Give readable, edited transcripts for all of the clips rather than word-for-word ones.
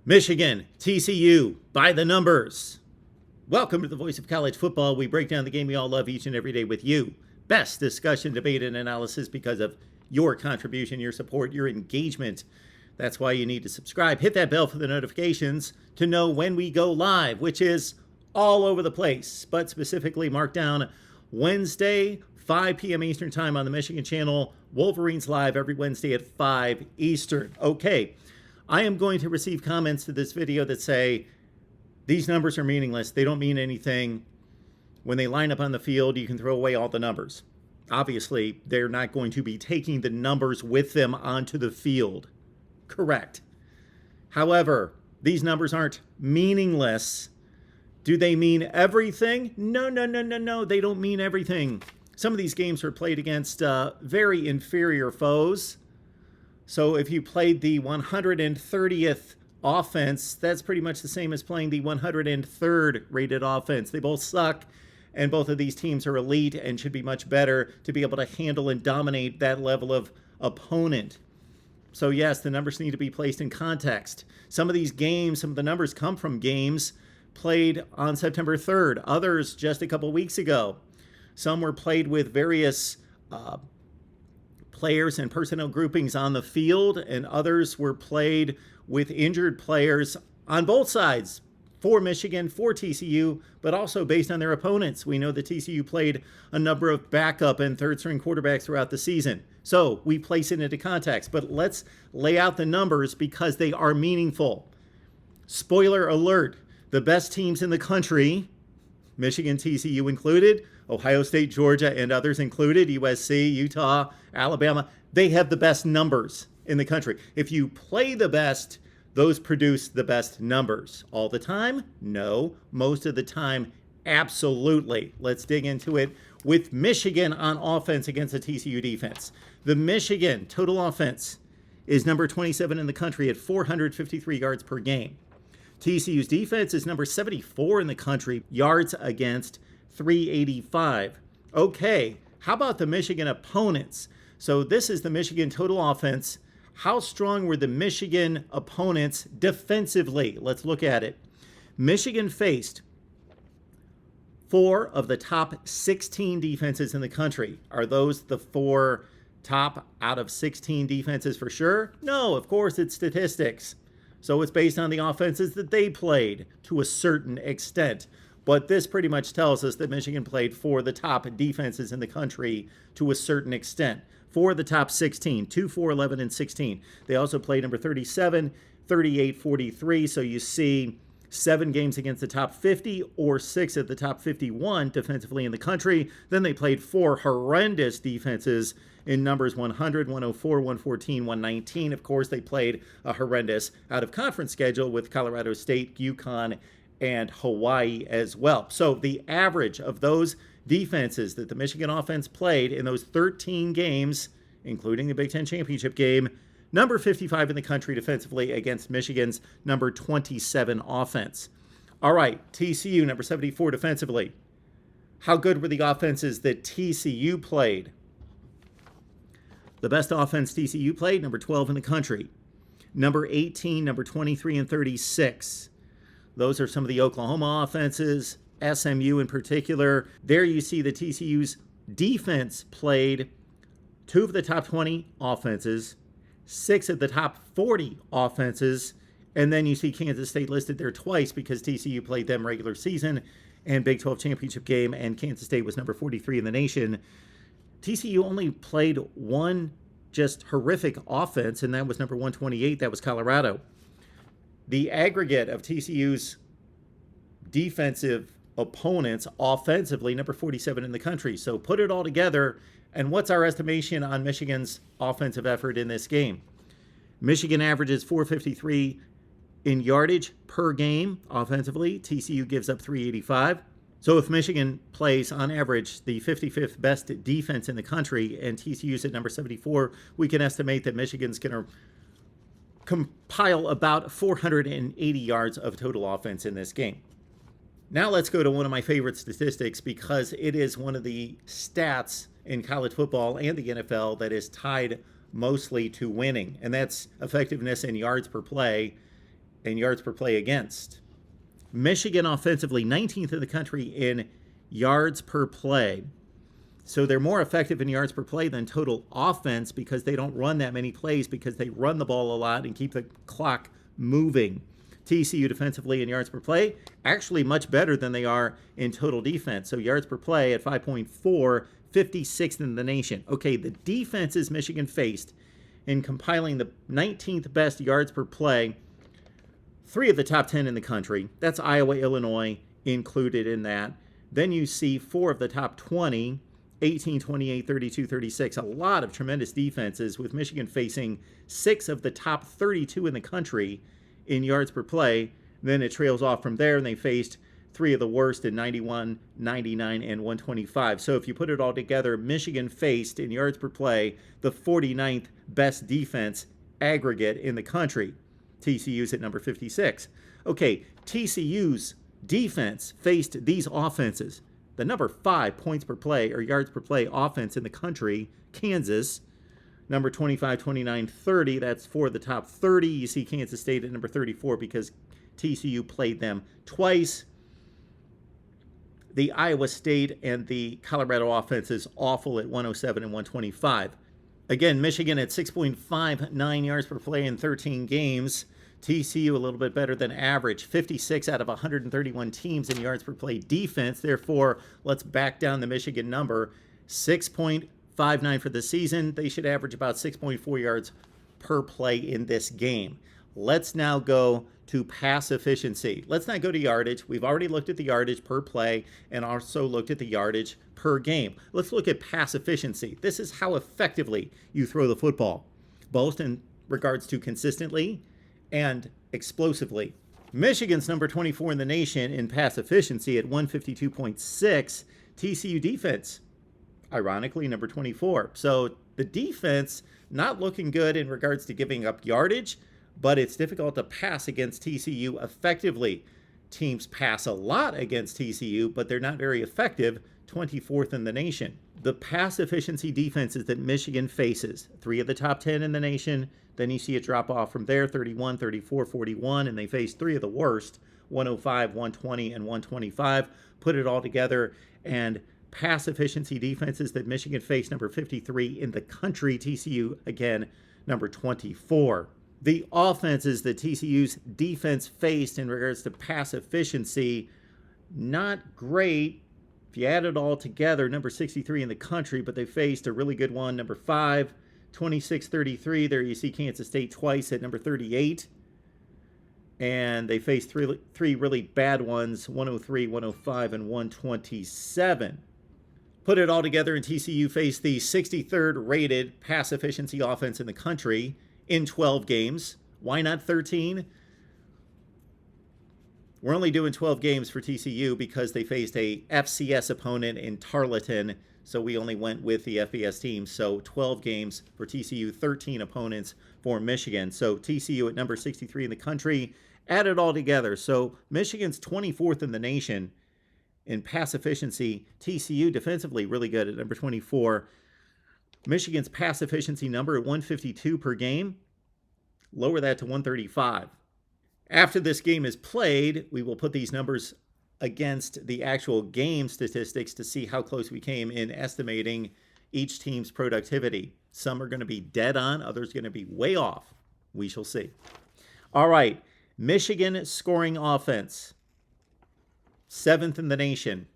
Michigan, TCU, by the numbers. Welcome to the Voice of College Football. We break down the game we all love each and every day with you. Best discussion, debate, and analysis because of your contribution, your support, your engagement. That's why you need to subscribe. Hit that bell for the notifications to know when we go live, which is all over the place, but specifically marked down Wednesday, 5 p.m. Eastern Time on the Michigan channel. Wolverines live every Wednesday at 5 Eastern. Okay. I am going to receive comments to this video that say, these numbers are meaningless. They don't mean anything. When they line up on the field, you can throw away all the numbers. Obviously, they're not going to be taking the numbers with them onto the field. Correct. However, these numbers aren't meaningless. Do they mean everything? No. They don't mean everything. Some of these games were played against very inferior foes. So if you played the 130th offense, that's pretty much the same as playing the 103rd rated offense. They both suck, and both of these teams are elite and should be much better to be able to handle and dominate that level of opponent. So yes, the numbers need to be placed in context. Some of these games, some of the numbers come from games played on September 3rd. Others just a couple weeks ago. Some were played with various players and personnel groupings on the field, and others were played with injured players on both sides, for Michigan, for TCU, but also based on their opponents. We know that TCU played a number of backup and third-string quarterbacks throughout the season. So we place it into context, but let's lay out the numbers because they are meaningful. Spoiler alert, the best teams in the country, Michigan, TCU included, Ohio State, Georgia, and others included, USC, Utah, Alabama, they have the best numbers in the country. If you play the best, those produce the best numbers. All the time? No. Most of the time, absolutely. Let's dig into it with Michigan on offense against the TCU defense. The Michigan total offense is number 27 in the country at 453 yards per game. TCU's defense is number 74 in the country, yards against 385. Okay, how about the Michigan opponents? So this is the Michigan total offense. How strong were the Michigan opponents defensively? Let's look at it. Michigan faced 4 of the top 16 defenses in the country. Are those the 4 top out of 16 defenses for sure? No, of course it's statistics. So it's based on the offenses that they played to a certain extent. But this pretty much tells us that Michigan played for the top defenses in the country to a certain extent. For the top 16, 2, 4, 11, and 16. They also played number 37, 38, 43. So you see 7 games against the top 50 or 6 at the top 51 defensively in the country. Then they played 4 horrendous defenses in numbers 100, 104, 114, 119. Of course, they played a horrendous out-of-conference schedule with Colorado State, UConn, and Hawaii as well. So the average of those defenses that the Michigan offense played in those 13 games, including the Big Ten championship game, number 55 in the country defensively against Michigan's number 27 offense. All right, TCU, number 74 defensively. How good were the offenses that TCU played? The best offense TCU played, number 12 in the country. Number 18, number 23, and 36. Those are some of the Oklahoma offenses, SMU in particular. There you see the TCU's defense played 2 of the top 20 offenses, 6 of the top 40 offenses, and then you see Kansas State listed there twice because TCU played them regular season and Big 12 championship game, and Kansas State was number 43 in the nation. TCU only played one just horrific offense, and that was number 128. That was Colorado. The aggregate of TCU's defensive opponents offensively, number 47 in the country. So put it all together, and what's our estimation on Michigan's offensive effort in this game? Michigan averages 453 in yardage per game offensively. TCU gives up 385. So if Michigan plays on average the 55th best defense in the country and TCU's at number 74, we can estimate that Michigan's going to compile about 480 yards of total offense in this game. Now let's go to one of my favorite statistics because it is one of the stats in college football and the NFL that is tied mostly to winning, and that's effectiveness in yards per play in yards per play against. Michigan offensively 19th in the country in yards per play. So they're more effective in yards per play than total offense because they don't run that many plays because they run the ball a lot and keep the clock moving. TCU defensively in yards per play, actually much better than they are in total defense. So yards per play at 5.4, 56th in the nation. Okay, the defenses Michigan faced in compiling the 19th best yards per play, 3 of the top 10 in the country. That's Iowa, Illinois included in that. Then you see 4 of the top 20, 18, 28, 32, 36. A lot of tremendous defenses, with Michigan facing 6 of the top 32 in the country in yards per play. Then it trails off from there, and they faced 3 of the worst in 91, 99, and 125. So if you put it all together, Michigan faced in yards per play the 49th best defense aggregate in the country. TCU's at number 56. Okay, TCU's defense faced these offenses. The number 5 points per play or yards per play offense in the country, Kansas, number 25, 29, 30. That's 4 of the top 30. You see Kansas State at number 34 because TCU played them twice. The Iowa State and the Colorado offense is awful at 107 and 125. Again, Michigan at 6.59 yards per play in 13 games. TCU a little bit better than average, 56 out of 131 teams in yards per play defense. Therefore, let's back down the Michigan number, 6.59 for the season. They should average about 6.4 yards per play in this game. Let's now go to pass efficiency. Let's not go to yardage. We've already looked at the yardage per play and also looked at the yardage per game. Let's look at pass efficiency. This is how effectively you throw the football, both in regards to consistently and explosively. Michigan's number 24 in the nation in pass efficiency at 152.6. TCU defense, ironically, number 24. So the defense not looking good in regards to giving up yardage, but it's difficult to pass against TCU effectively. Teams pass a lot against TCU, but they're not very effective, 24th in the nation. The pass efficiency defenses that Michigan faces, 3 of the top 10 in the nation. Then you see it drop off from there, 31, 34, 41, and they face 3 of the worst, 105, 120, and 125. Put it all together, and pass efficiency defenses that Michigan faced, number 53 in the country. TCU, again, number 24. The offenses that TCU's defense faced in regards to pass efficiency, not great. If you add it all together, number 63 in the country, but they faced a really good one, number 5, 26-33. There you see Kansas State twice at number 38. And they faced three really bad ones, 103, 105, and 127. Put it all together, and TCU faced the 63rd rated pass efficiency offense in the country in 12 games. Why not 13? We're only doing 12 games for TCU because they faced a FCS opponent in Tarleton, so we only went with the FBS team. So 12 games for TCU, 13 opponents for Michigan. So TCU at number 63 in the country. Add it all together. So Michigan's 24th in the nation in pass efficiency. TCU defensively really good at number 24. Michigan's pass efficiency number at 152 per game. Lower that to 135. After this game is played, we will put these numbers against the actual game statistics to see how close we came in estimating each team's productivity. Some are going to be dead on, others going to be way off. We shall see. All right, Michigan scoring offense, 7th in the nation.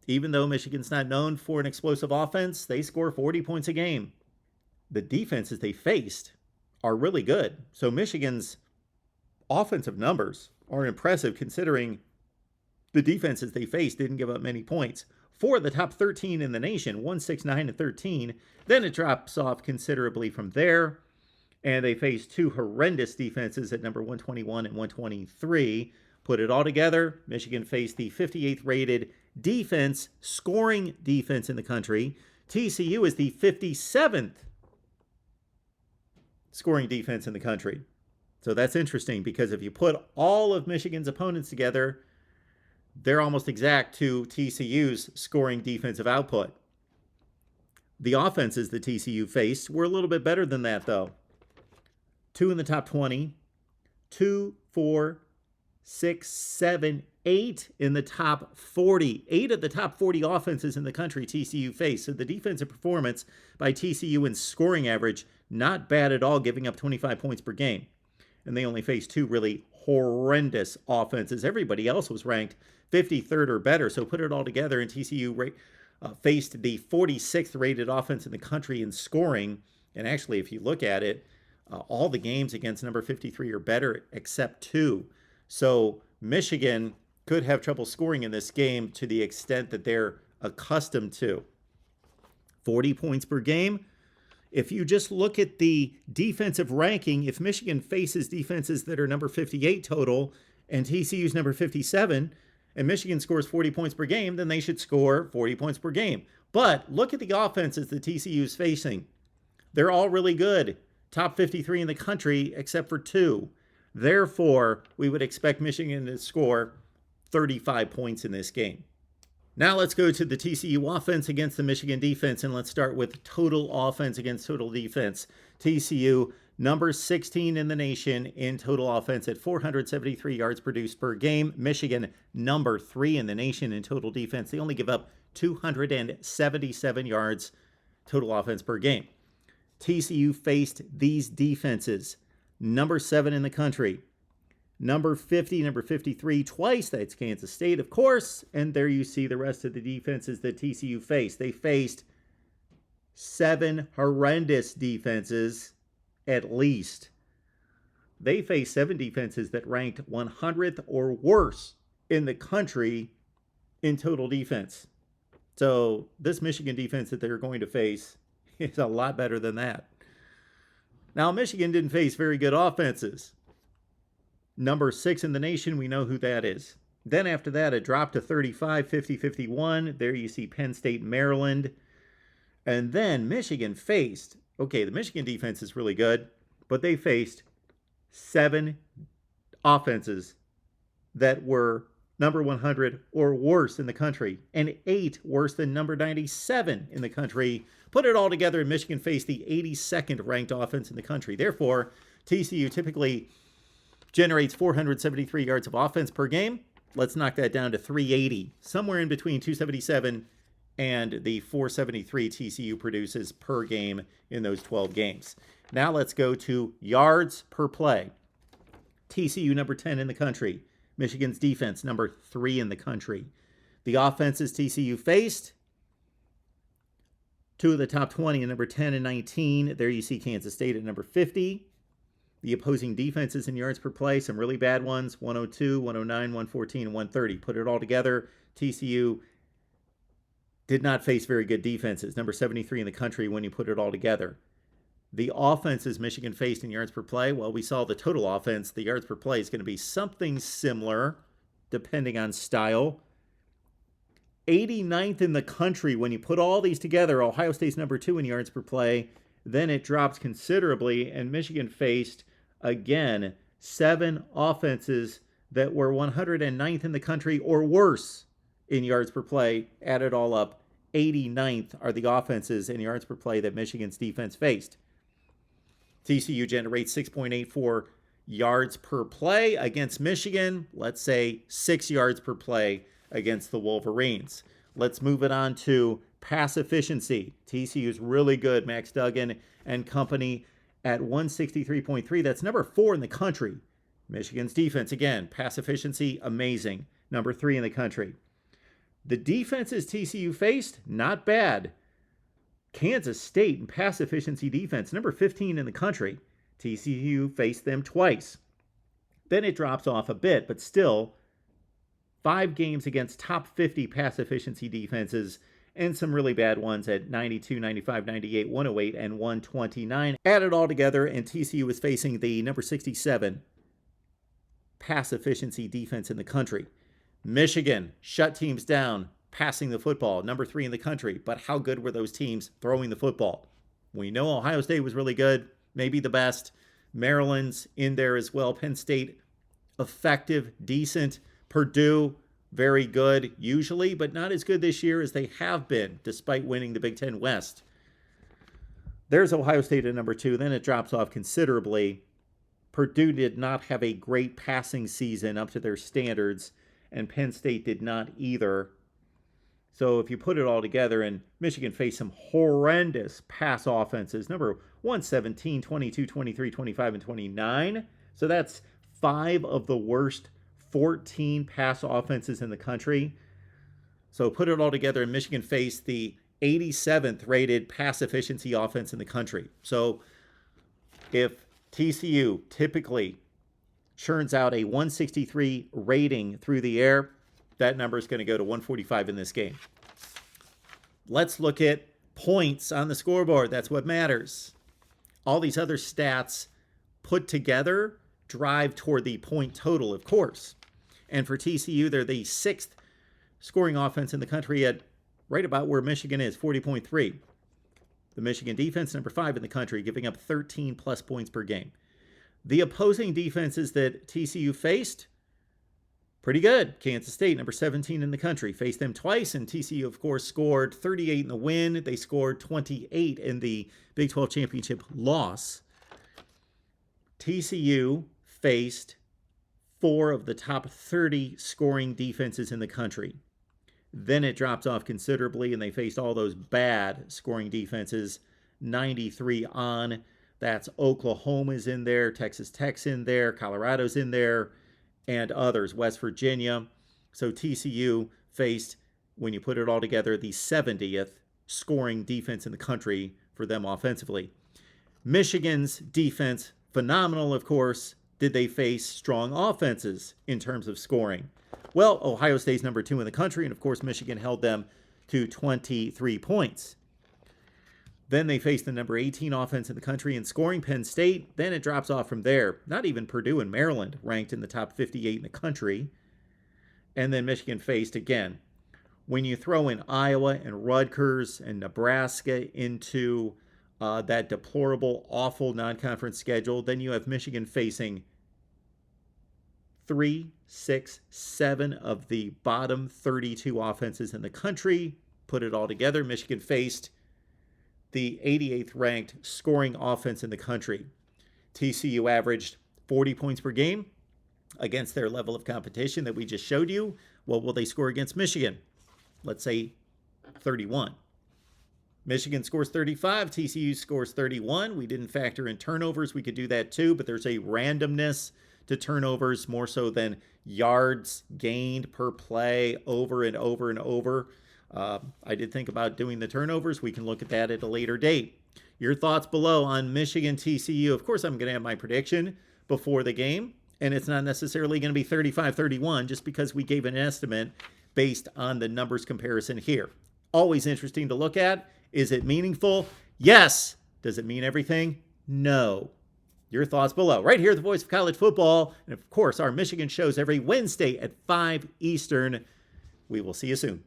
Even though Michigan's not known for an explosive offense, they score 40 points a game. The defenses they faced are really good. So Michigan's offensive numbers are impressive considering the defenses they faced didn't give up many points. 4 of the top 13 in the nation, 1, 6, 9, and 13. Then it drops off considerably from there. And they faced 2 horrendous defenses at number 121 and 123. Put it all together, Michigan faced the 58th rated defense, scoring defense in the country. TCU is the 57th scoring defense in the country. So that's interesting because if you put all of Michigan's opponents together, they're almost exact to TCU's scoring defensive output. The offenses that TCU faced were a little bit better than that, though. 2 in the top 20, 2, 4, 6, 7, 8 in the top 40. 8 of the top 40 offenses in the country TCU faced. So the defensive performance by TCU in scoring average, not bad at all, giving up 25 points per game. And they only faced 2 really horrendous offenses. Everybody else was ranked 53rd or better. So put it all together, and TCU faced the 46th rated offense in the country in scoring. And actually, if you look at it, all the games against number 53 or better except 2. So Michigan could have trouble scoring in this game to the extent that they're accustomed to. 40 points per game. If you just look at the defensive ranking, if Michigan faces defenses that are number 58 total and TCU's number 57, and Michigan scores 40 points per game, then they should score 40 points per game. But look at the offenses that TCU is facing. They're all really good. Top 53 in the country except for 2. Therefore, we would expect Michigan to score 35 points in this game. Now let's go to the TCU offense against the Michigan defense, and let's start with total offense against total defense. TCU, number 16 in the nation in total offense at 473 yards produced per game. Michigan, number 3 in the nation in total defense. They only give up 277 yards total offense per game. TCU faced these defenses. Number 7 in the country, number 50, number 53 twice. That's Kansas State, of course. And there you see the rest of the defenses that TCU faced. They faced 7 horrendous defenses, at least. They faced 7 defenses that ranked 100th or worse in the country in total defense. So this Michigan defense that they're going to face is a lot better than that. Now, Michigan didn't face very good offenses. Number 6 in the nation, we know who that is. Then after that, it dropped to 35, 50, 51. There you see Penn State, Maryland. And then Michigan faced, okay, the Michigan defense is really good, but they faced 7 offenses that were number 100 or worse in the country, and 8 worse than number 97 in the country. Put it all together, and Michigan faced the 82nd ranked offense in the country. Therefore, TCU typically generates 473 yards of offense per game. Let's knock that down to 380, somewhere in between 277 and the 473 TCU produces per game in those 12 games. Now let's go to yards per play. TCU number 10 in the country. Michigan's defense number 3 in the country. The offenses TCU faced, 2 of the top 20 at number 10 and 19. There you see Kansas State at number 50. The opposing defenses in yards per play, some really bad ones, 102, 109, 114, and 130. Put it all together, TCU did not face very good defenses. Number 73 in the country when you put it all together. The offenses Michigan faced in yards per play, well, we saw the total offense. The yards per play is going to be something similar, depending on style. 89th in the country when you put all these together. Ohio State's number 2 in yards per play. Then it drops considerably, and Michigan faced, again, 7 offenses that were 109th in the country or worse in yards per play. Add it all up, 89th are the offenses in yards per play that Michigan's defense faced. TCU generates 6.84 yards per play against Michigan. Let's say 6 yards per play against the Wolverines. Let's move it on to pass efficiency. TCU is really good. Max Duggan and company at 163.3. That's number 4 in the country. Michigan's defense, again, pass efficiency, amazing. Number 3 in the country. The defenses TCU faced, not bad. Kansas State in pass efficiency defense, number 15 in the country. TCU faced them twice. Then it drops off a bit, but still 5 games against top 50 pass efficiency defenses and some really bad ones at 92, 95, 98, 108, and 129. Add it all together, and TCU is facing the number 67 pass efficiency defense in the country. Michigan shut teams down, passing the football, number 3 in the country. But how good were those teams throwing the football? We know Ohio State was really good, maybe the best. Maryland's in there as well. Penn State, effective, decent. Purdue, very good usually, but not as good this year as they have been, despite winning the Big Ten West. There's Ohio State at number 2. Then it drops off considerably. Purdue did not have a great passing season up to their standards, and Penn State did not either. So if you put it all together, and Michigan faced some horrendous pass offenses, number 117, 22, 23, 25, and 29. So that's 5 of the worst 14 pass offenses in the country. So put it all together, and Michigan faced the 87th rated pass efficiency offense in the country. So if TCU typically churns out a 163 rating through the air, that number is going to go to 145 in this game. Let's look at points on the scoreboard. That's what matters. All these other stats put together drive toward the point total, of course. And for TCU, they're the 6th scoring offense in the country at right about where Michigan is, 40.3. The Michigan defense, number 5 in the country, giving up 13 plus points per game. The opposing defenses that TCU faced, pretty good. Kansas State, number 17 in the country, faced them twice, and TCU, of course, scored 38 in the win. They scored 28 in the Big 12 championship loss. TCU faced 4 of the top 30 scoring defenses in the country. Then it dropped off considerably, and they faced all those bad scoring defenses, 93 on. That's Oklahoma's in there, Texas Tech's in there, Colorado's in there, and others, West Virginia. So TCU faced, when you put it all together, the 70th scoring defense in the country for them offensively. Michigan's defense, phenomenal, of course. Did they face strong offenses in terms of scoring? Well, Ohio State's number 2 in the country, and of course Michigan held them to 23 points. Then they faced the number 18 offense in the country in scoring, Penn State. Then it drops off from there. Not even Purdue and Maryland ranked in the top 58 in the country. And then Michigan faced, again, when you throw in Iowa and Rutgers and Nebraska into that deplorable, awful non-conference schedule, then you have Michigan facing 3, 6, 7 of the bottom 32 offenses in the country. Put it all together, Michigan faced the 88th ranked scoring offense in the country. TCU averaged 40 points per game against their level of competition that we just showed you. What will they score against Michigan? Let's say 31. Michigan scores 35, TCU scores 31. We didn't factor in turnovers. We could do that too, but there's a randomness to turnovers more so than yards gained per play over and over and over. I did think about doing the turnovers. We can look at that at a later date. Your thoughts below on Michigan TCU. Of course, I'm going to have my prediction before the game, and it's not necessarily going to be 35-31 just because we gave an estimate based on the numbers comparison here. Always interesting to look at. Is it meaningful? Yes. Does it mean everything? No. Your thoughts below. Right here at the Voice of College Football. And of course, our Michigan shows every Wednesday at 5 Eastern. We will see you soon.